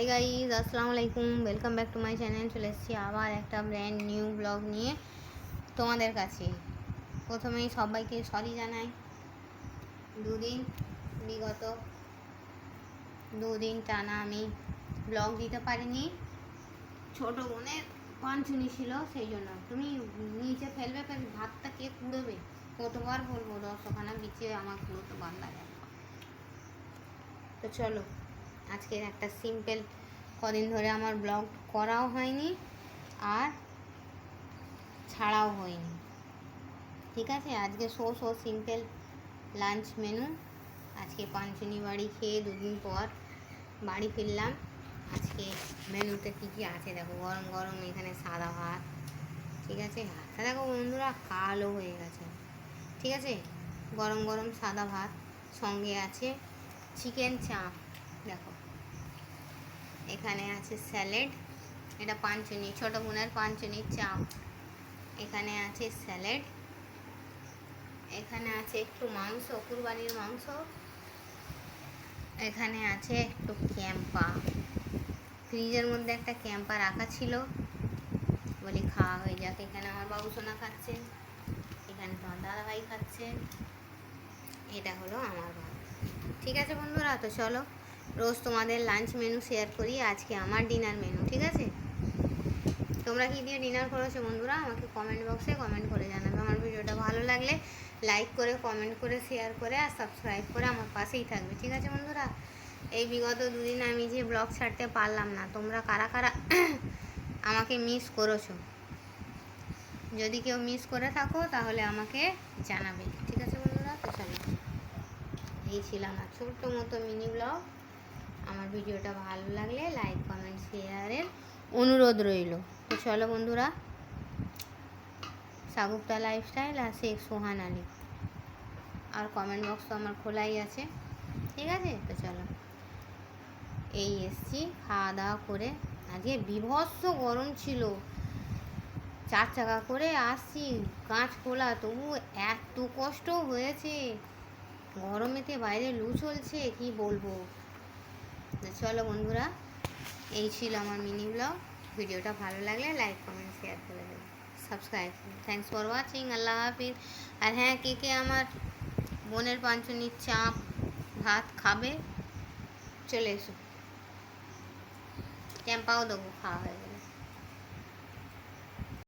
Hi guys, আসসালামু আলাইকুম। Welcome back to my channel. চলে এসেছি আবার একটা ব্র্যান্ড নিউ ব্লগ নিয়ে তোমাদের কাছে। প্রথমেই সবাইকে সরি জানাই। বিগত দুদিন টানা আমি ব্লগ দিতে পারিনি। ছোট বোনের পাঞ্চুনি ছিল, সেই জন্য। তুমি নিচে ফেলবে, ভাতটা কে কুড়োবে? কতবার বলবো, দশখানা বিছিয়ে আমার কুড়োতে ভালো লাগে। তো চলো, আজকের একটা সিম্পল, কদিন ধরে আমার ব্লগ করাও হয়নি আর ছাড়াও হয়নি, ঠিক আছে। আজকে সো সিম্পল লাঞ্চ মেনু। আজকে পাঞ্চনি বাড়ি খেয়ে দুদিন পর বাড়ি ফিরলাম। আজকে মেনুতে কী কী আছে দেখো। গরম গরম এখানে সাদা ভাত, ঠিক আছে। হাতটা দেখো বন্ধুরা, কালো হয়ে গেছে, ঠিক আছে। গরম গরম সাদা ভাত, সঙ্গে আছে চিকেন চাপ, দেখো। এখানে আছে স্যালাড, এটা পাঞ্চনি, ছোটো বোনের পাঞ্চনির চাপ। এখানে আছে স্যালাড, এখানে আছে একটু মাংস, কুরবানির মাংস। এখানে আছে একটু ক্যাম্পা, ফ্রিজের মধ্যে একটা ক্যাম্পা রাখা ছিল, বলি খাওয়া হয়ে যাক। এখানে আমার বাবু সোনা খাচ্ছে, এখানে তোমার দাদাভাই খাচ্ছে। এটা হলো আমার ভাত, ঠিক আছে বন্ধুরা। তো চলো, রোজ তোমাদের লাঞ্চ মেনু শেয়ার করি, আজকে আমার ডিনার মেনু, ঠিক আছে। তোমরা কী দিয়ে ডিনার করেছো বন্ধুরা, আমাকে কমেন্ট বক্সে কমেন্ট করে জানাবে। আমার ভিডিওটা ভালো লাগলে লাইক করে, কমেন্ট করে, শেয়ার করে আর সাবস্ক্রাইব করে আমার পাশেই থাকবে, ঠিক আছে বন্ধুরা। এই বিগত দুদিন আমি যে ব্লগ ছাড়তে পারলাম না, তোমরা কারা কারা আমাকে মিস করেছো? যদি কেউ মিস করে থাকো তাহলে আমাকে জানাবে, ঠিক আছে বন্ধুরা। তো চলো, এই ছিল আমার ছোট্ট মতো মিনি ব্লগ। আমার ভিডিওটা ভালো লাগলে লাইক, কমেন্ট, শেয়ারের অনুরোধ রইল। তো চলো বন্ধুরা, সাগুপ্তা লাইফস্টাইল আর শেখ সোহান আলী, আর কমেন্ট বক্স তো আমার খোলাই আছে, ঠিক আছে। তো চলো, এই এসছি খাওয়া দাওয়া করে। আজকে বিভৎস গরম ছিল, 4 চাকা করে আসছি, কাঁচ খোলা, তবু এত কষ্ট হয়েছে। গরমেতে বাইরে লু চলছে, কি বলবো। চলো বন্ধুরা, এই ছিল আমার মিনি ব্লগ। ভিডিওটা ভালো লাগলে লাইক, কমেন্ট, শেয়ার করে দেবে, সাবস্ক্রাইব। Thanks for watching. আল্লাহ হাফিজ। আর হ্যাঁ, কে আমার বোনের পাঞ্চনির চাপ ভাত খাবে, চলে এসো। ক্যাম্পাও দেবো, খাওয়া হয়ে গেলে।